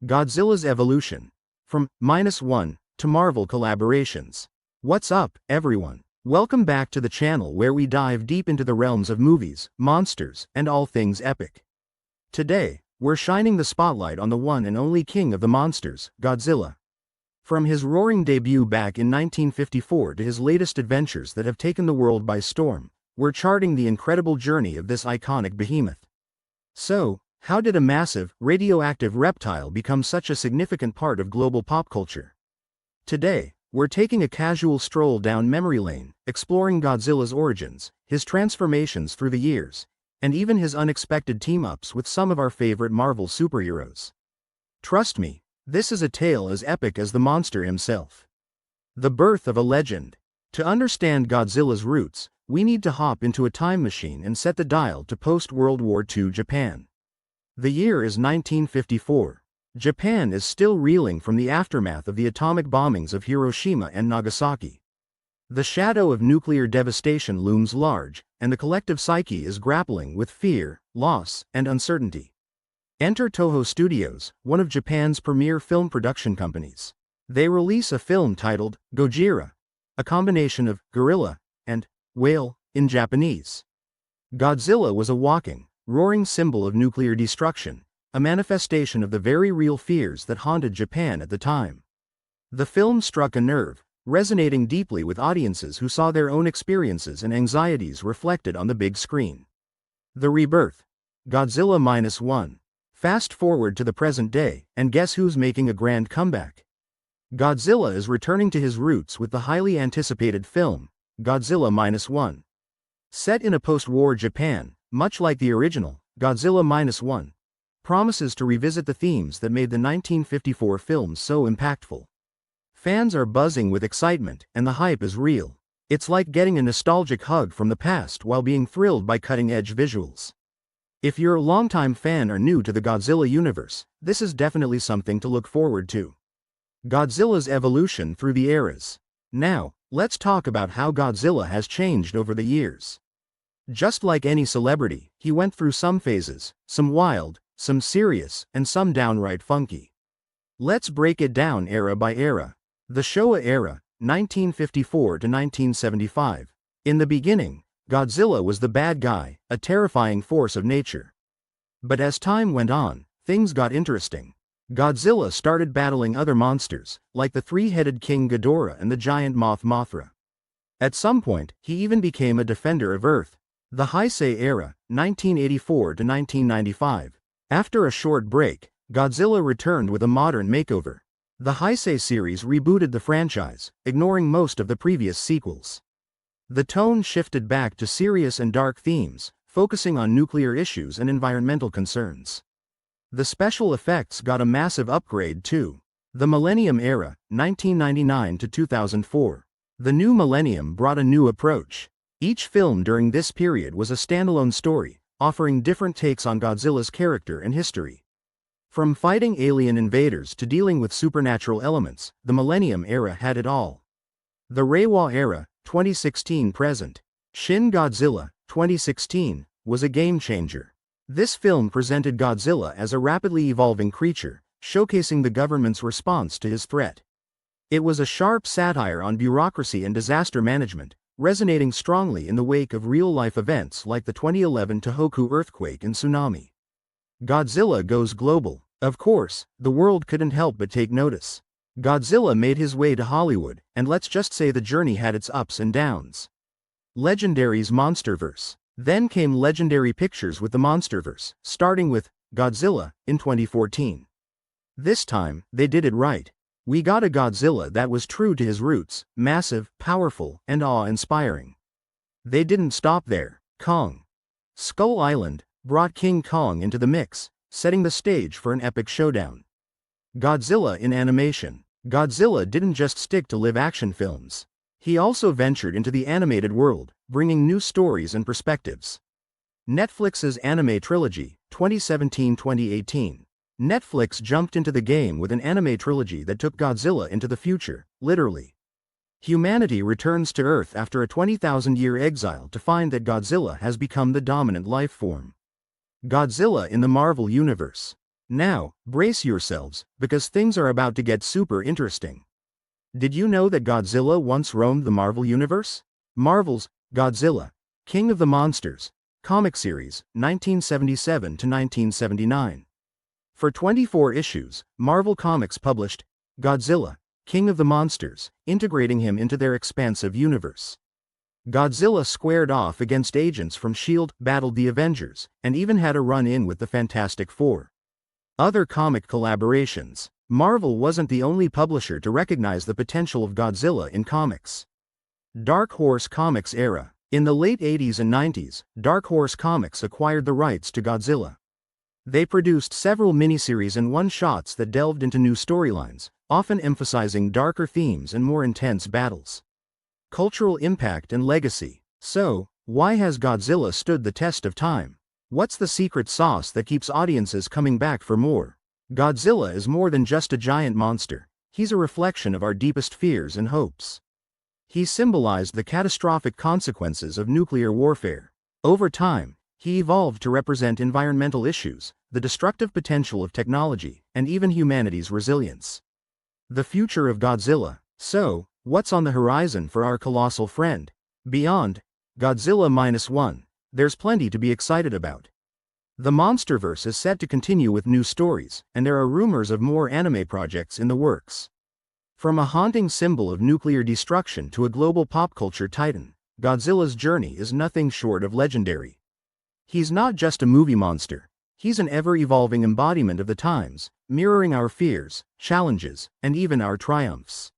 Godzilla's evolution. From -1 to Marvel collaborations. What's up, everyone? Welcome back to the channel where we dive deep into the realms of movies, monsters, and all things epic. Today, we're shining the spotlight on the one and only king of the monsters, Godzilla. From his roaring debut back in 1954 to his latest adventures that have taken the world by storm, we're charting the incredible journey of this iconic behemoth. So, how did a massive, radioactive reptile become such a significant part of global pop culture? Today, we're taking a casual stroll down memory lane, exploring Godzilla's origins, his transformations through the years, and even his unexpected team-ups with some of our favorite Marvel superheroes. Trust me, this is a tale as epic as the monster himself. The birth of a legend. To understand Godzilla's roots, we need to hop into a time machine and set the dial to post-World War II Japan. The year is 1954. Japan is still reeling from the aftermath of the atomic bombings of Hiroshima and Nagasaki. The shadow of nuclear devastation looms large, and the collective psyche is grappling with fear, loss, and uncertainty. Enter Toho Studios, one of Japan's premier film production companies. They release a film titled Gojira, a combination of gorilla and whale in Japanese. Godzilla was a walking, roaring symbol of nuclear destruction, a manifestation of the very real fears that haunted Japan at the time. The film struck a nerve, resonating deeply with audiences who saw their own experiences and anxieties reflected on the big screen. The rebirth. Godzilla -1. Fast forward to the present day, and guess who's making a grand comeback? Godzilla is returning to his roots with the highly anticipated film, Godzilla -1. Set in a post-war Japan, much like the original, Godzilla -1 promises to revisit the themes that made the 1954 film so impactful. Fans are buzzing with excitement, and the hype is real. It's like getting a nostalgic hug from the past while being thrilled by cutting-edge visuals. If you're a longtime fan or new to the Godzilla universe, this is definitely something to look forward to. Godzilla's evolution through the eras. Now, let's talk about how Godzilla has changed over the years. Just like any celebrity, he went through some phases, some wild, some serious, and some downright funky. Let's break it down era by era. The Showa era, 1954 to 1975. In the beginning, Godzilla was the bad guy, a terrifying force of nature. But as time went on, things got interesting. Godzilla started battling other monsters, like the three-headed King Ghidorah and the giant moth Mothra. At some point, he even became a defender of Earth. The Heisei era, 1984 to 1995. After a short break, Godzilla returned with a modern makeover. The Heisei series rebooted the franchise, ignoring most of the previous sequels. The tone shifted back to serious and dark themes, focusing on nuclear issues and environmental concerns. The special effects got a massive upgrade too. The Millennium era, 1999 to 2004. The new millennium brought a new approach. Each film during this period was a standalone story, offering different takes on Godzilla's character and history. From fighting alien invaders to dealing with supernatural elements, the Millennium era had it all. The Reiwa era, 2016-present. Shin Godzilla, 2016, was a game-changer. This film presented Godzilla as a rapidly evolving creature, showcasing the government's response to his threat. It was a sharp satire on bureaucracy and disaster management, resonating strongly in the wake of real-life events like the 2011 Tohoku earthquake and tsunami. Godzilla goes global. Of course, the world couldn't help but take notice. Godzilla made his way to Hollywood, and let's just say the journey had its ups and downs. Legendary's Monsterverse. Then came Legendary Pictures with the Monsterverse, starting with Godzilla in 2014. This time, they did it right. We got a Godzilla that was true to his roots, massive, powerful, and awe-inspiring. They didn't stop there. Kong Skull Island brought King Kong into the mix, setting the stage for an epic showdown. Godzilla in animation. Godzilla didn't just stick to live-action films. He also ventured into the animated world, bringing new stories and perspectives. Netflix's anime trilogy, 2017-2018. Netflix jumped into the game with an anime trilogy that took Godzilla into the future, literally. Humanity returns to Earth after a 20,000-year exile to find that Godzilla has become the dominant life form. Godzilla in the Marvel Universe. Now, brace yourselves, because things are about to get super interesting. Did you know that Godzilla once roamed the Marvel Universe? Marvel's Godzilla, King of the Monsters, comic series, 1977 to 1979. For 24 issues, Marvel Comics published Godzilla, King of the Monsters, integrating him into their expansive universe. Godzilla squared off against agents from S.H.I.E.L.D., battled the Avengers, and even had a run-in with the Fantastic Four. Other comic collaborations. Marvel wasn't the only publisher to recognize the potential of Godzilla in comics. Dark Horse Comics era. In the late 80s and 90s, Dark Horse Comics acquired the rights to Godzilla. They produced several miniseries and one-shots that delved into new storylines, often emphasizing darker themes and more intense battles. Cultural impact and legacy. So, why has Godzilla stood the test of time? What's the secret sauce that keeps audiences coming back for more? Godzilla is more than just a giant monster. He's a reflection of our deepest fears and hopes. He symbolized the catastrophic consequences of nuclear warfare. Over time, he evolved to represent environmental issues, the destructive potential of technology, and even humanity's resilience. The future of Godzilla. So, what's on the horizon for our colossal friend? Beyond Godzilla -1, there's plenty to be excited about. The MonsterVerse is set to continue with new stories, and there are rumors of more anime projects in the works. From a haunting symbol of nuclear destruction to a global pop culture titan, Godzilla's journey is nothing short of legendary. He's not just a movie monster, he's an ever-evolving embodiment of the times, mirroring our fears, challenges, and even our triumphs.